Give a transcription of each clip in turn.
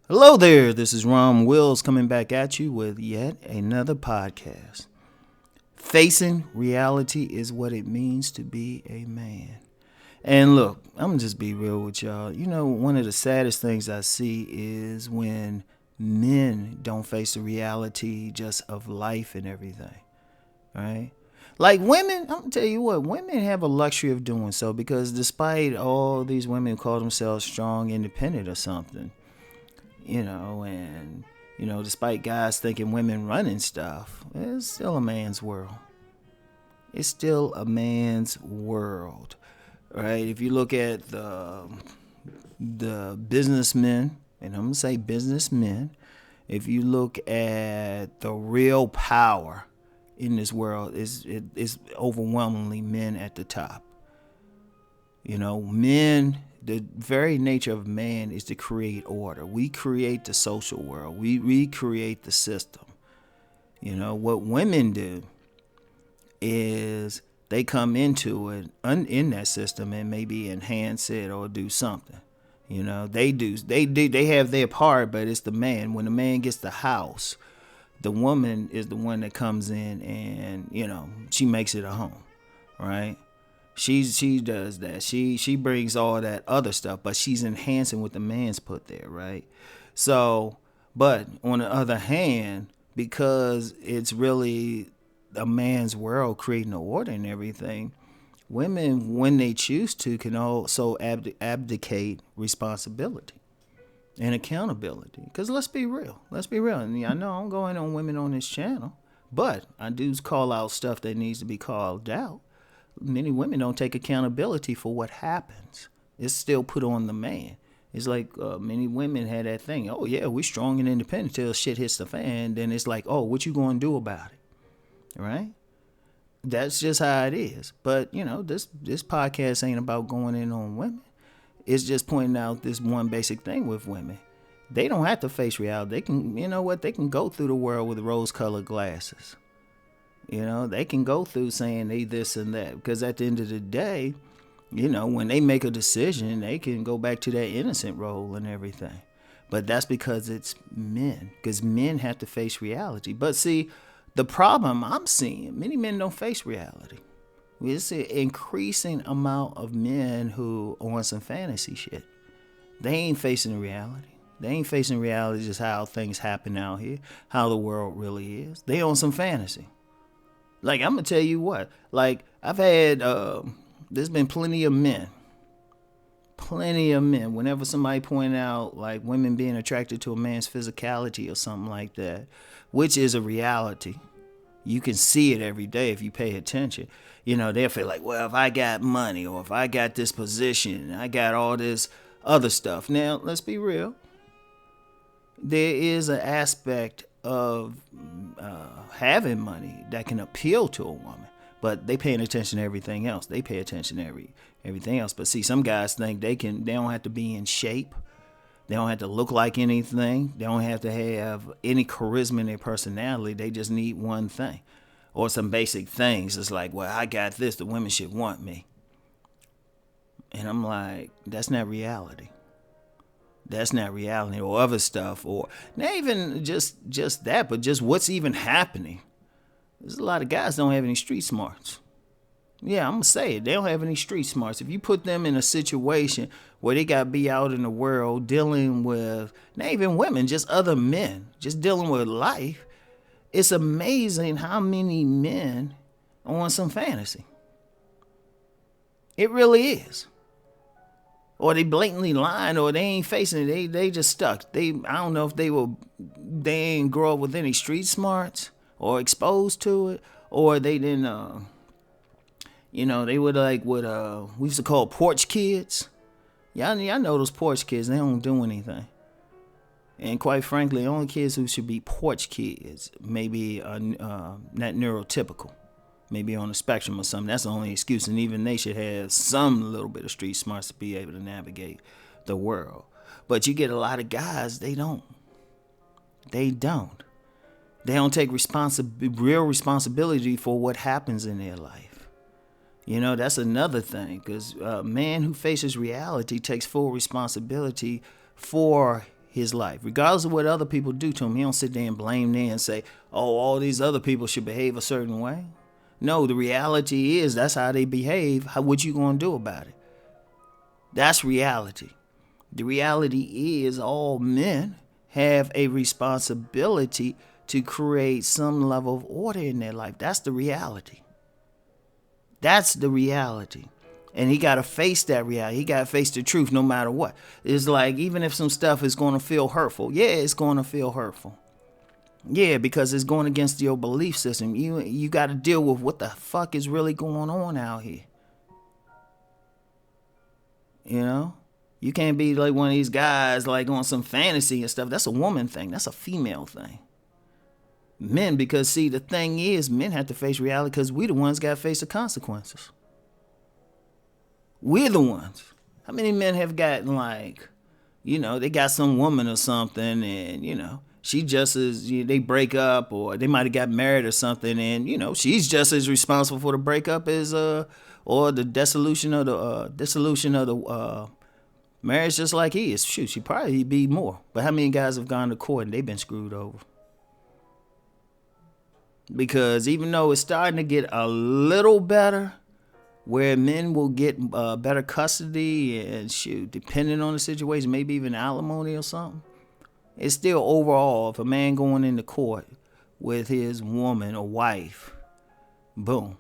Hello there, this is Rom Wills coming back at you with yet another podcast. Facing reality is what it means to be a man. And look, I'm gonna just be real with y'all. You know, one of the saddest things I see is when men don't face the reality just of life and everything, right? Like women, I'm gonna tell you what, women have a luxury of doing so because despite all these women who call themselves strong, independent, or something, despite guys thinking women running stuff, it's still a man's world. It's still a man's world, right? If you look at the businessmen, and I'm gonna say businessmen, if you look at the real power in this world, it's overwhelmingly men at the top. Men, the very nature of man is to create order. We create the social world. We recreate the system. What women do is they come into it in that system and maybe enhance it or do something. They have their part, but it's the man. When the man gets the house, the woman is the one that comes in and she makes it a home, right? She does that. She brings all that other stuff, but she's enhancing what the man's put there, right? So, but on the other hand, because it's really a man's world creating the order and everything, women, when they choose to, can also abdicate responsibility and accountability. Because let's be real. Let's be real. And I know I'm going on women on this channel, but I do call out stuff that needs to be called out. Many women don't take accountability for what happens. It's still put on the man. It's like many women had that thing. Oh yeah, we're strong and independent till shit hits the fan. Then it's like, oh, what you gonna do about it, right? That's just how it is. But this podcast ain't about going in on women. It's just pointing out this one basic thing with women. They don't have to face reality. They can, they can go through the world with rose-colored glasses. They can go through saying they this and that because at the end of the day, when they make a decision, they can go back to that innocent role and everything. But that's because it's men, because men have to face reality. But see, the problem I'm seeing, many men don't face reality. We see an increasing amount of men who are on some fantasy shit. They ain't facing reality. They ain't facing reality just how things happen out here, how the world really is. They on some fantasy. Like, I'm going to tell you what. Like, I've had, there's been plenty of men. Whenever somebody point out, like, women being attracted to a man's physicality or something like that, which is a reality. You can see it every day if you pay attention. They'll feel like, well, if I got money or if I got this position, I got all this other stuff. Now, let's be real. There is an aspect of having money that can appeal to a woman, but they paying attention to everything else. They pay attention to everything else. But see, some guys think they don't have to be in shape. They don't have to look like anything. They don't have to have any charisma in their personality. They just need one thing or some basic things. It's like, well, I got this. The women should want me. And I'm like, that's not reality. That's not reality, or other stuff, or not even just that, but just what's even happening. There's a lot of guys don't have any street smarts. Yeah, I'm going to say it. They don't have any street smarts. If you put them in a situation where they got to be out in the world dealing with, not even women, just other men, just dealing with life, it's amazing how many men are on some fantasy. It really is. Or they blatantly lying, or they ain't facing it. They just stuck. I don't know if they ain't grow up with any street smarts or exposed to it, or they didn't. They were like what we used to call porch kids. Y'all know those porch kids. They don't do anything. And quite frankly, the only kids who should be porch kids maybe not neurotypical. Maybe on the spectrum or something. That's the only excuse. And even they should have some little bit of street smarts to be able to navigate the world. But you get a lot of guys, they don't. They don't take real responsibility for what happens in their life. That's another thing. Because a man who faces reality takes full responsibility for his life. Regardless of what other people do to him, he don't sit there and blame them and say, oh, all these other people should behave a certain way. No, the reality is that's how they behave. What you gonna do about it? That's reality. The reality is all men have a responsibility to create some level of order in their life. That's the reality. That's the reality. And he got to face that reality. He got to face the truth no matter what. It's like, even if some stuff is going to feel hurtful. Yeah, it's going to feel hurtful. Yeah, because it's going against your belief system. You got to deal with what the fuck is really going on out here. You know? You can't be like one of these guys like on some fantasy and stuff. That's a woman thing. That's a female thing. Men, because see, the thing is, men have to face reality because we the ones got to face the consequences. We're the ones. How many men have gotten like, they got some woman or something and, she just as, they break up or they might have got married or something and, she's just as responsible for the breakup as, or the dissolution of the marriage just like he is. Shoot, she probably be more. But how many guys have gone to court and they've been screwed over? Because even though it's starting to get a little better, where men will get better custody and shoot, depending on the situation, maybe even alimony or something, it's still overall, if a man going into court with his woman or wife, boom,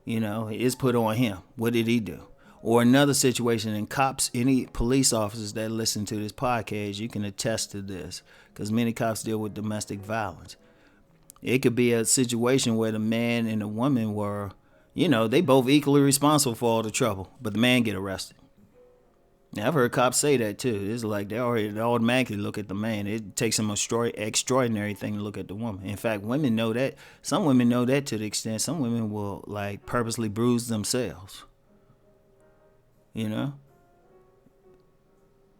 it's put on him. What did he do? Or another situation, and cops, any police officers that listen to this podcast, you can attest to this, because many cops deal with domestic violence. It could be a situation where the man and the woman were, they both equally responsible for all the trouble, but the man get arrested. Now, I've heard cops say that too. It's like they automatically look at the man. It takes some extraordinary thing to look at the woman. In fact, women know that. Some women know that to the extent some women will like purposely bruise themselves.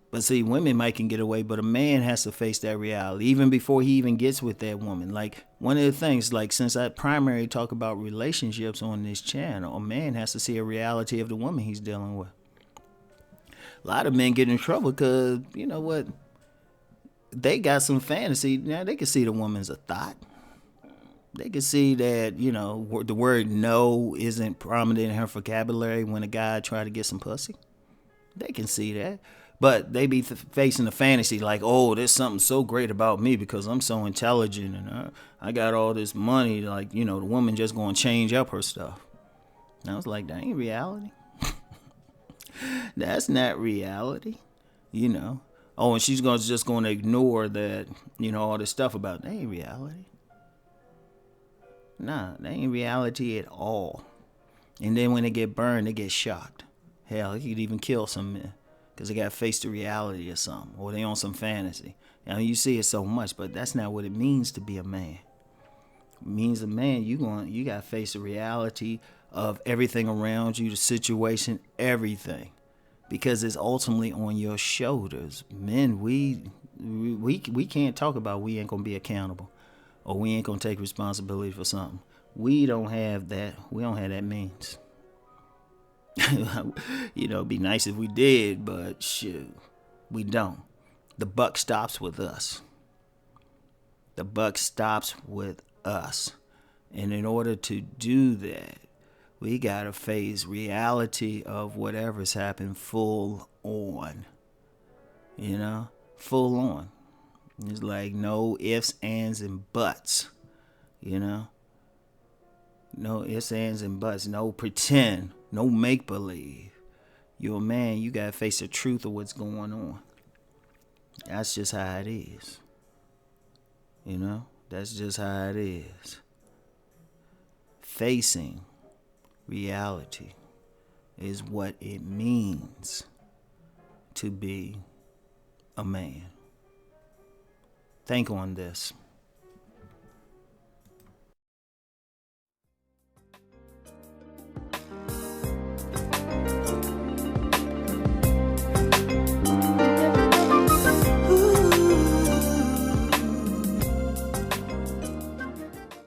But see, women might can get away, but a man has to face that reality even before he even gets with that woman. Like, one of the things, like, since I primarily talk about relationships on this channel, a man has to see a reality of the woman he's dealing with. A lot of men get in trouble because, you know what, they got some fantasy. Now, they can see the woman's a thought. They can see that, the word no isn't prominent in her vocabulary when a guy try to get some pussy. They can see that. But they be facing the fantasy like, oh, there's something so great about me because I'm so intelligent and I got all this money. Like, the woman just going to change up her stuff. And I was like, that ain't reality. That's not reality. Oh, and she's just going to ignore that, all this stuff about it. That ain't reality. Nah, that ain't reality at all. And then when they get burned, they get shocked. Hell, he could even kill some men. Because they got to face the reality or something. Or they on some fantasy. You see it so much, but that's not what it means to be a man. It means a man, you got to face the reality of everything around you, the situation, everything. Because it's ultimately on your shoulders. Men, we can't talk about we ain't going to be accountable. Or we ain't going to take responsibility for something. We don't have that. We don't have that means. It'd be nice if we did, but shoot, we don't. The buck stops with us. The buck stops with us. And in order to do that, we got to face reality of whatever's happened full on. Full on. It's like no ifs, ands, and buts. No ifs, ands, and buts. No pretend. No make-believe. You're a man, you got to face the truth of what's going on. That's just how it is. That's just how it is. Facing reality is what it means to be a man. Think on this.